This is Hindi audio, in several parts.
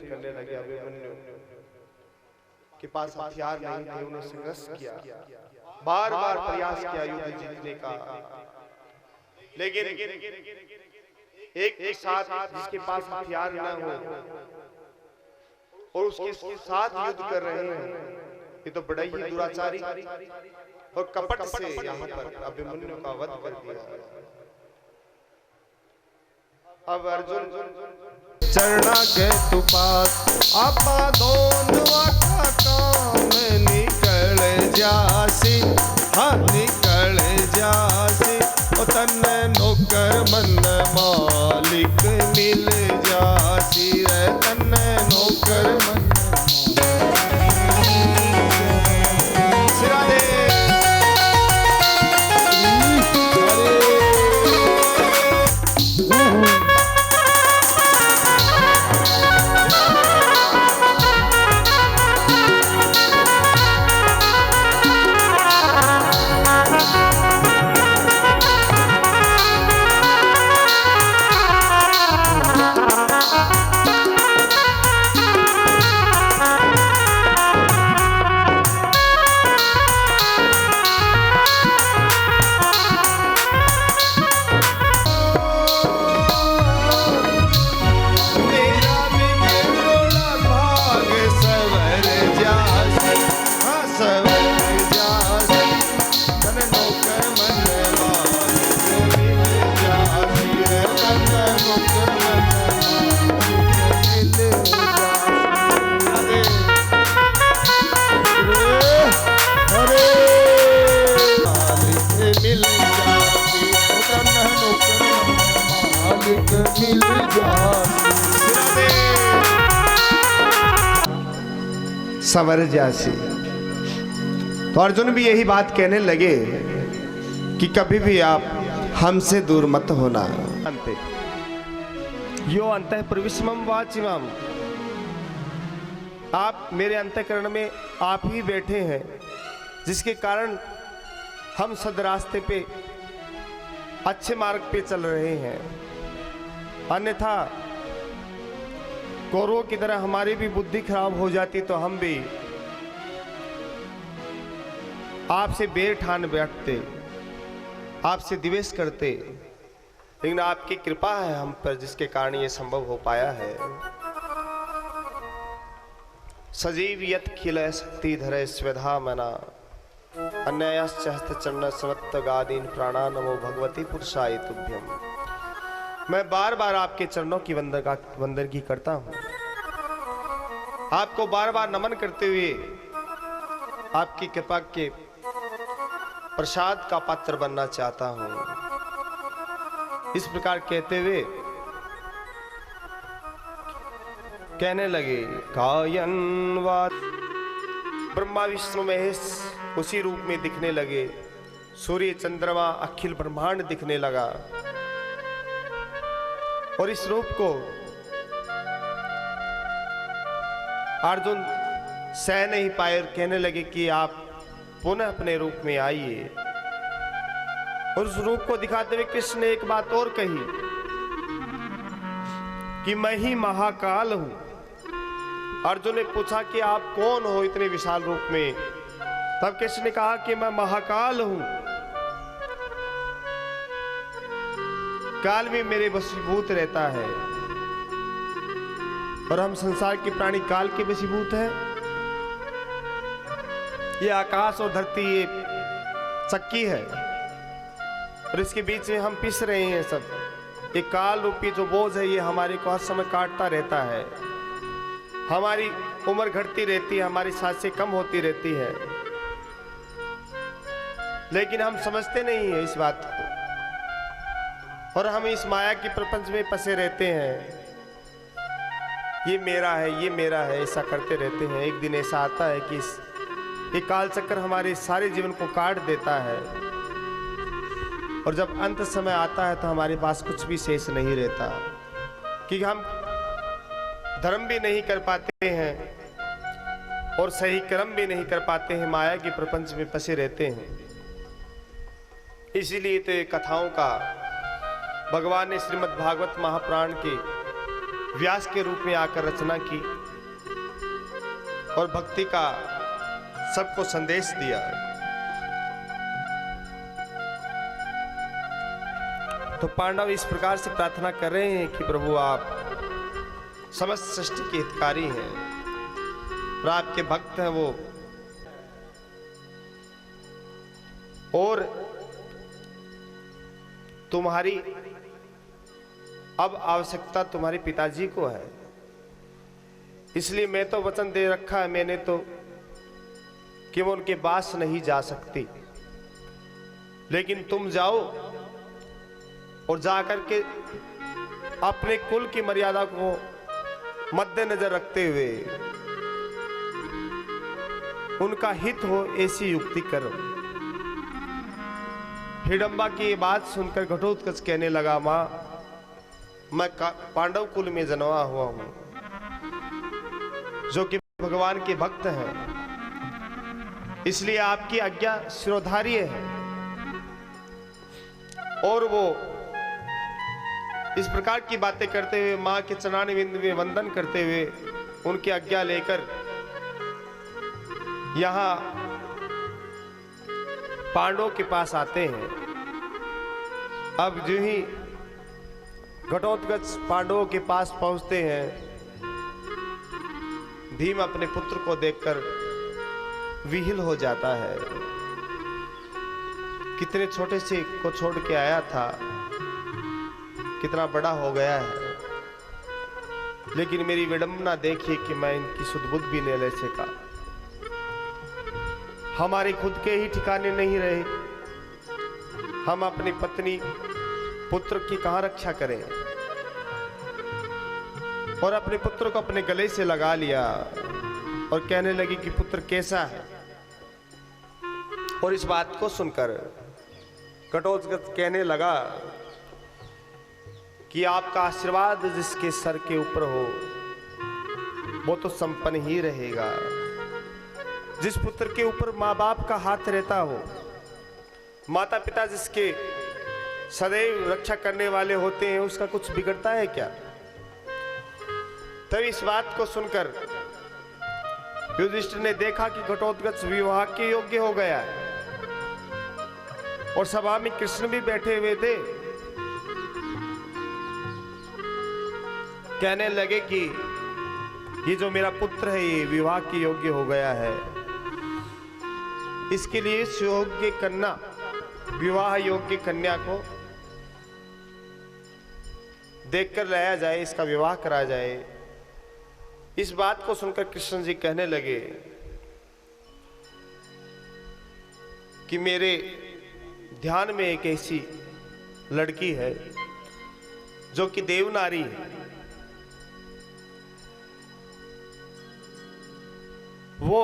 करने लगे। अभिमन्यु के पास हथियार नहीं थे, उन्हें संघर्ष किया, बार बार प्रयास किया युद्ध जीतने का, लेकिन एक के साथ जिसके पास हथियार न हो और उसके साथ युद्ध कर रहे हैं, ये तो बड़ा ही दुराचारी और कपट से यहाँ पर अभिमन्यु का वध कर दिया। अब अर्जुन चरणा के तू पास आपा दोनवा का काम निकल जासी, हाँ निकल जासी, ओ तन्ने नौकर मन मालिक मिल जासी रे, तन्ने नौकर मन संवर जासी। तो अर्जुन भी यही बात कहने लगे कि कभी भी आप हमसे दूर मत होना। अंते यो अंतः प्रविशमम वाचिमम, आप मेरे अंतःकरण में आप ही बैठे हैं, जिसके कारण हम सदरास्ते पे अच्छे मार्ग पे चल रहे हैं। अन्यथा कौरवों की तरह हमारी भी बुद्धि खराब हो जाती तो हम भी आपसे बैर ठान बैठते, आपसे द्वेष करते, लेकिन आपकी कृपा है हम पर, जिसके कारण ये संभव हो पाया है। सजीव यत खिल शक्ति धरे स्वधा मना, अन्यायश्च हस्तचरण समत्त गादीन प्राणा, नमो भगवती पुरुषाय तुभ्यम। मैं बार बार आपके चरणों की वंदन की करता हूँ, आपको बार बार नमन करते हुए आपकी कृपा के प्रसाद का पात्र बनना चाहता हूँ। इस प्रकार कहते हुए कहने लगे, कायनवाद ब्रह्मा विष्णु महेश उसी रूप में दिखने लगे, सूर्य चंद्रमा अखिल ब्रह्मांड दिखने लगा। और इस रूप को अर्जुन सह नहीं पाए और कहने लगे कि आप पुनः अपने रूप में आइए। और उस रूप को दिखाते हुए कृष्ण ने एक बात और कही कि मैं ही महाकाल हूं। अर्जुन ने पूछा कि आप कौन हो इतने विशाल रूप में? तब कृष्ण ने कहा कि मैं महाकाल हूं, काल भी मेरे वशीभूत रहता है। और हम संसार के प्राणी काल के वशीभूत हैं। ये आकाश और धरती ये चक्की है और इसके बीच में हम पिस रहे हैं सब। ये काल रूपी जो बोझ है ये हमारे को हर समय काटता रहता है। हमारी उम्र घटती रहती है, हमारी सांसें कम होती रहती है, लेकिन हम समझते नहीं है इस बात को। और हम इस माया की प्रपंच में फंसे रहते हैं। ये मेरा है, ये मेरा है, ऐसा करते रहते हैं। एक दिन ऐसा आता है कि ये काल चक्र हमारे सारे जीवन को काट देता है और जब अंत समय आता है तो हमारे पास कुछ भी शेष नहीं रहता, कि हम धर्म भी नहीं कर पाते हैं और सही कर्म भी नहीं कर पाते हैं, माया के प्रपंच में फंसे रहते हैं। इसीलिए तो ये कथाओं का भगवान ने श्रीमद् भागवत महापुराण के व्यास के रूप में आकर रचना की। और भक्ति का सबको संदेश दिया। तो पांडव इस प्रकार से प्रार्थना कर रहे हैं कि प्रभु आप समस्त सृष्टि के हितकारी हैं और आपके भक्त हैं वो, और तुम्हारी अब आवश्यकता तुम्हारे पिताजी को है, इसलिए मैं तो वचन दे रखा है मैंने तो कि वो उनके पास नहीं जा सकती, लेकिन तुम जाओ और जाकर के अपने कुल की मर्यादा को मद्देनजर रखते हुए उनका हित हो ऐसी युक्ति करो। हिडंबा की ये बात सुनकर घटोत्कच कहने लगा, मां मैं पांडव कुल में जन्मा हुआ हूं जो कि भगवान के भक्त हैं, इसलिए आपकी आज्ञा शिरोधार्य है। और वो इस प्रकार की बातें करते हुए मां के चरणारविंद बिंदु में वंदन करते हुए उनकी आज्ञा लेकर यहां पांडवों के पास आते हैं। अब जो ही घटोत्कच पांडवों के पास पहुंचते हैं, भीम अपने पुत्र को देखकर विहिल हो जाता है। कितने छोटे से को छोड़ के आया था, कितना बड़ा हो गया है, लेकिन मेरी विडंबना देखिए कि मैं इनकी सुध-बुध भी नहीं ले सका। हमारे खुद के ही ठिकाने नहीं रहे, हम अपनी पत्नी पुत्र की कहां रक्षा करें, और अपने पुत्र को अपने गले से लगा लिया और कहने लगी कि पुत्र कैसा है। और इस बात को सुनकर घटोत्कच कहने लगा कि आपका आशीर्वाद जिसके सर के ऊपर हो वो तो संपन्न ही रहेगा। जिस पुत्र के ऊपर माँ बाप का हाथ रहता हो, माता पिता जिसके सदैव रक्षा करने वाले होते हैं, उसका कुछ बिगड़ता है क्या? तब इस बात को सुनकर युधिष्ठिर ने देखा कि घटोत्कच विवाह के योग्य हो गया है, और सभा में कृष्ण भी बैठे हुए थे। कहने लगे कि ये जो मेरा पुत्र है ये विवाह के योग्य हो गया है, इसके लिए सुयोग्य कन्या, विवाह योग्य कन्या को देखकर लाया जाए, इसका विवाह करा जाए। इस बात को सुनकर कृष्ण जी कहने लगे कि मेरे ध्यान में एक ऐसी लड़की है जो कि देवनारी है, वो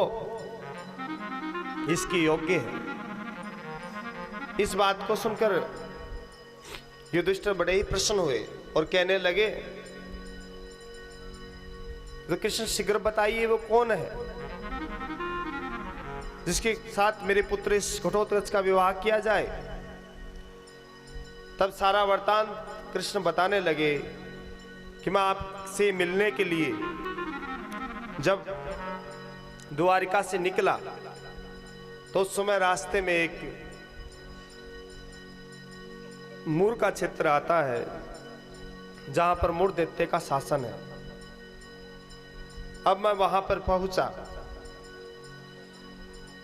इसकी योग्य है। इस बात को सुनकर युधिष्ठिर बड़े ही प्रसन्न हुए और कहने लगे, तो कृष्ण शीघ्र बताइए वो कौन है जिसके साथ मेरे पुत्र इस घटोत्कच का विवाह किया जाए। तब सारा वृत्तांत कृष्ण बताने लगे कि मैं आपसे मिलने के लिए जब द्वारिका से निकला तो उस समय रास्ते में एक मूर का क्षेत्र आता है जहां पर मूर दैत्य का शासन है। अब मैं वहां पर पहुंचा।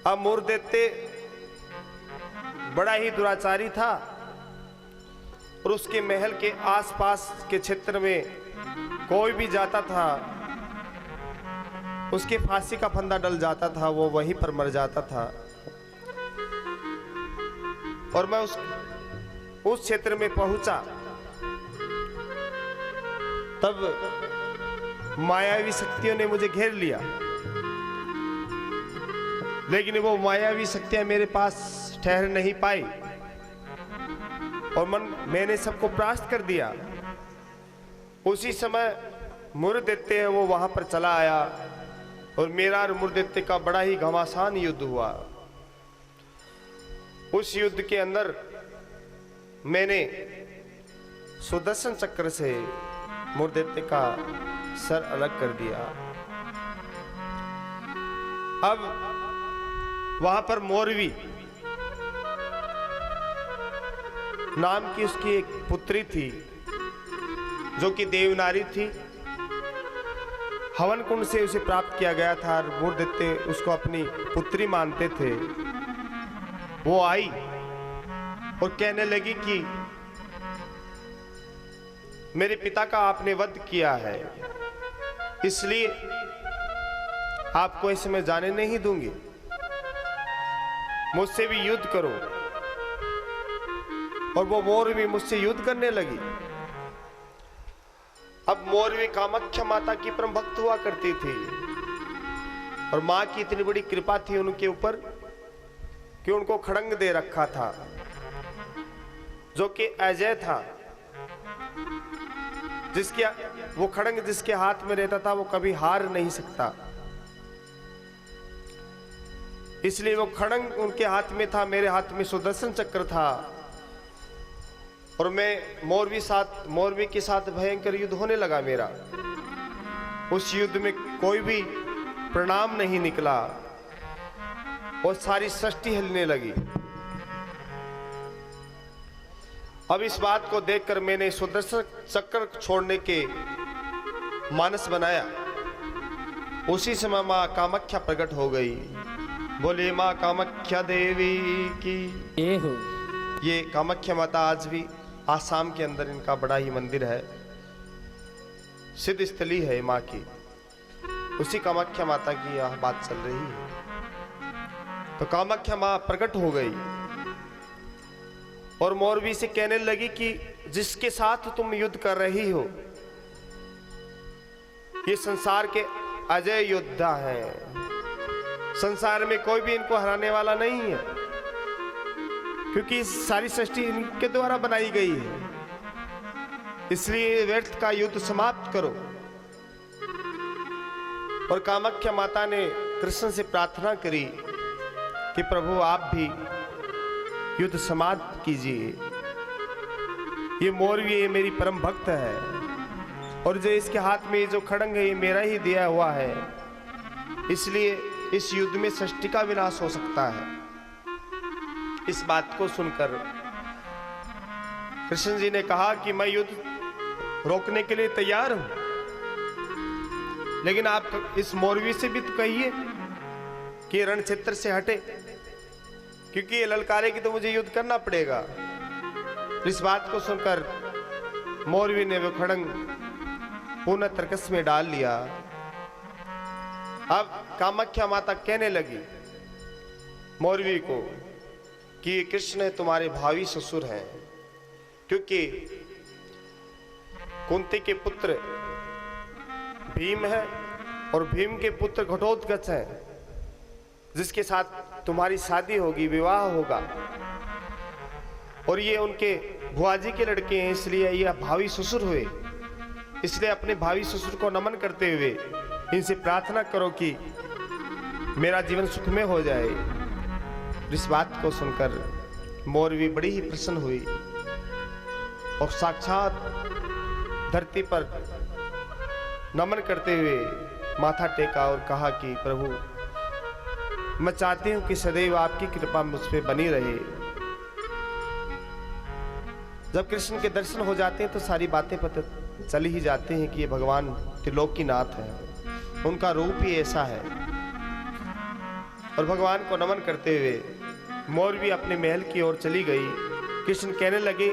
अब मूर दैत्य बड़ा ही दुराचारी था और उसके महल के आसपास के क्षेत्र में कोई भी जाता था उसके फांसी का फंदा डल जाता था, वो वहीं पर मर जाता था। और मैं उस क्षेत्र में पहुंचा तब मायावी शक्तियों ने मुझे घेर लिया, लेकिन वो मायावी शक्तियां मेरे पास ठहर नहीं पाई और मैंने सबको परास्त कर दिया। उसी समय मूरदैत्य है वो वहां पर चला आया और मेरा और मूरदैत्य का बड़ा ही घमासान युद्ध हुआ। उस युद्ध के अंदर मैंने सुदर्शन चक्र से मूरदैत्य का सर अलग कर दिया अब वहां पर मोरवी नाम की उसकी एक पुत्री थी जो कि देवनारी थी। हवन कुंड से उसे प्राप्त किया गया था और वो देते उसको अपनी पुत्री मानते थे। वो आई और कहने लगी कि मेरे पिता का आपने वध किया है, इसलिए आपको ऐसे मैं जाने नहीं दूंगी, मुझसे भी युद्ध करो। और वो मोरवी मुझसे युद्ध करने लगी। अब मोरवी कामाख्या माता की परम भक्त हुआ करती थी और मां की इतनी बड़ी कृपा थी उनके ऊपर कि उनको खड़ंग दे रखा था जो कि अजय था। जिसके वो खड़ंग जिसके हाथ में रहता था वो कभी हार नहीं सकता, इसलिए वो खड़ंग उनके हाथ में था, मेरे हाथ में सुदर्शन चक्र था और मैं मोरवी के साथ भयंकर युद्ध होने लगा मेरा। उस युद्ध में कोई भी परिणाम नहीं निकला और सारी सृष्टि हिलने लगी। अब इस बात को देखकर मैंने सुदर्शन चक्र छोड़ने के मानस बनाया। उसी समय मां कामाख्या प्रकट हो गई। बोले मां कामाख्या देवी की। ये कामाख्या माता आज भी आसाम के अंदर इनका बड़ा ही मंदिर है, सिद्ध स्थली है मां की। उसी कामाख्या माता की यह बात चल रही है। तो कामाख्या मां प्रकट हो गई और मोरवी से कहने लगी कि जिसके साथ तुम युद्ध कर रही हो ये संसार के अजय योद्धा हैं, संसार में कोई भी इनको हराने वाला नहीं है, क्योंकि सारी सृष्टि इनके द्वारा बनाई गई है। इसलिए व्यर्थ का युद्ध समाप्त करो। और कामाख्या माता ने कृष्ण से प्रार्थना करी कि प्रभु आप भी युद्ध समाप्त कीजिए। ये मोरवी ये मेरी परम भक्त है और जो इसके हाथ में जो खड़ंग है ये मेरा ही दिया हुआ है, इसलिए इस युद्ध में सृष्टि का विनाश हो सकता है। इस बात को सुनकर कृष्ण जी ने कहा कि मैं युद्ध रोकने के लिए तैयार हूं, लेकिन आप इस मोरवी से भी तो कहिए कि रण क्षेत्र से हटे, क्योंकि ये ललकारेगी तो मुझे युद्ध करना पड़ेगा। इस बात को सुनकर मोरवी ने वो खड़ंग पुनः तर्कस में डाल लिया। अब कामाख्या माता कहने लगी मोरवी को कि कृष्ण तुम्हारे भावी ससुर हैं, क्योंकि कुंती के पुत्र भीम है और भीम के पुत्र घटोत्कच हैं, जिसके साथ तुम्हारी शादी होगी, विवाह होगा। और ये उनके भुआजी के लड़के हैं, इसलिए ये भावी ससुर हुए। इसलिए अपने भावी ससुर को नमन करते हुए इनसे प्रार्थना करो कि मेरा जीवन सुख में हो जाए। इस बात को सुनकर मोरवी बड़ी ही प्रसन्न हुई और साक्षात धरती पर नमन करते हुए माथा टेका और कहा कि प्रभु मैं चाहती हूं कि सदैव आपकी कृपा मुझ पे बनी रहे। जब कृष्ण के दर्शन हो जाते हैं तो सारी बातें पता चल ही जाती हैं कि ये भगवान त्रिलोकीनाथ है, उनका रूप ही ऐसा है। और भगवान को नमन करते हुए मोरवी अपने महल की ओर चली गई। कृष्ण कहने लगे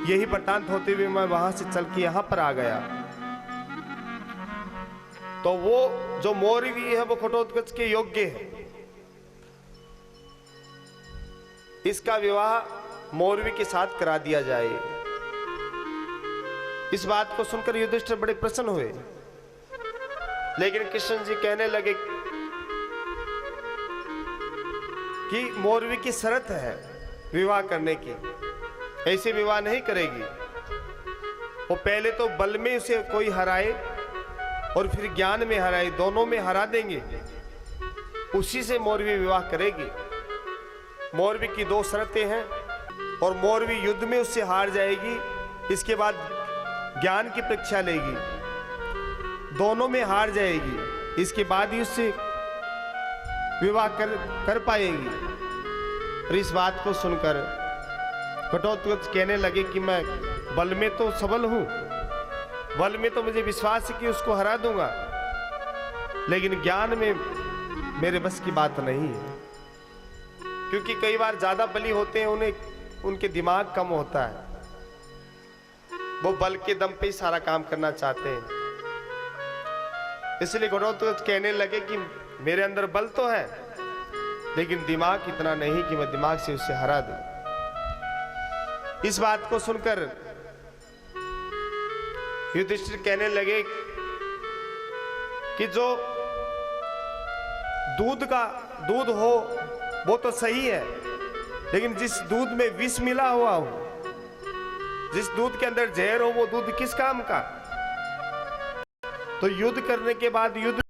यही वृत्तांत होते हुए मैं वहां से चल के यहां पर आ गया। तो वो जो मोरवी है वो घटोत्कच के योग्य है, इसका विवाह मोरवी के साथ करा दिया जाए। इस बात को सुनकर युधिष्ठिर बड़े प्रसन्न हुए, लेकिन कृष्ण जी कहने लगे कि मोरवी की शर्त है विवाह करने की, ऐसे विवाह नहीं करेगी। वो पहले तो बल में उसे कोई हराए और फिर ज्ञान में हराए, दोनों में हरा देंगे, उसी से मोरवी विवाह करेगी। मोरवी की दो शर्तें हैं और मोरवी युद्ध में उससे हार जाएगी, इसके बाद ज्ञान की परीक्षा लेगी, दोनों में हार जाएगी, इसके बाद ही उससे विवाह कर पाएगी। और इस बात को सुनकर घटोत्कच कहने लगे कि मैं बल में तो सबल हूं, बल में तो मुझे विश्वास है कि उसको हरा दूंगा, लेकिन ज्ञान में मेरे बस की बात नहीं है। क्योंकि कई बार ज्यादा बली होते हैं, उन्हें उनके दिमाग कम होता है, वो बल के दम पे ही सारा काम करना चाहते हैं। इसलिए घटोत्कच कहने लगे कि मेरे अंदर बल तो है, लेकिन दिमाग इतना नहीं कि मैं दिमाग से उसे हरा दूं। इस बात को सुनकर युधिष्ठिर कहने लगे कि जो दूध हो वो तो सही है, लेकिन जिस दूध में विष मिला हुआ हो, जिस दूध के अंदर जहर हो, वो दूध किस काम का। तो युद्ध करने के बाद युद्ध